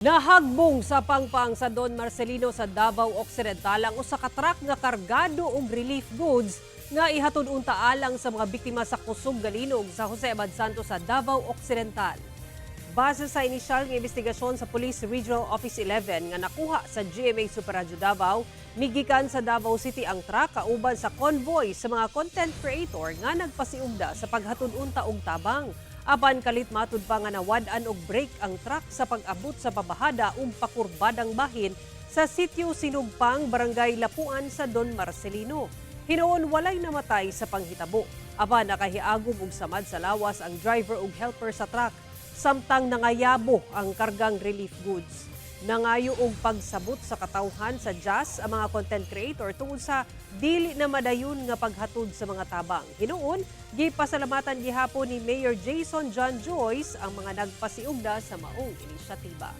Nahagbong sa pangpang sa Don Marcelino sa Davao Occidental ang usa ka truck nga kargado og relief goods nga ihatod unta alang sa mga biktima sa kusog galinog sa Jose Abad Santos sa Davao Occidental. Base sa inisyal nga investigasyon sa Police Regional Office 11 nga nakuha sa GMA Super Radio Davao, migikan sa Davao City ang truck kauban sa convoy sa mga content creator nga nagpasiugda sa paghatod unta og tabang. Apan kalit matud pa nga nawad-an og break ang truck sa pag-abot sa pabahada pakurbadang bahin sa sitio Sinugpang, Barangay Lapuan sa Don Marcelino. Hinuon walay namatay sa panghitabo. Apan nakahiagom og samad sa lawas ang driver ug helper sa truck. Samtang nangayabo ang kargang relief goods. Nangayo og pagsabot sa katawhan sa Jazz ang mga content creator tungod sa dili na madayon nga paghatod sa mga tabang. Hinuon, gipasalamatan gihapon ni Mayor Jason John Joyce ang mga nagpasiugda sa maong inisyatiba.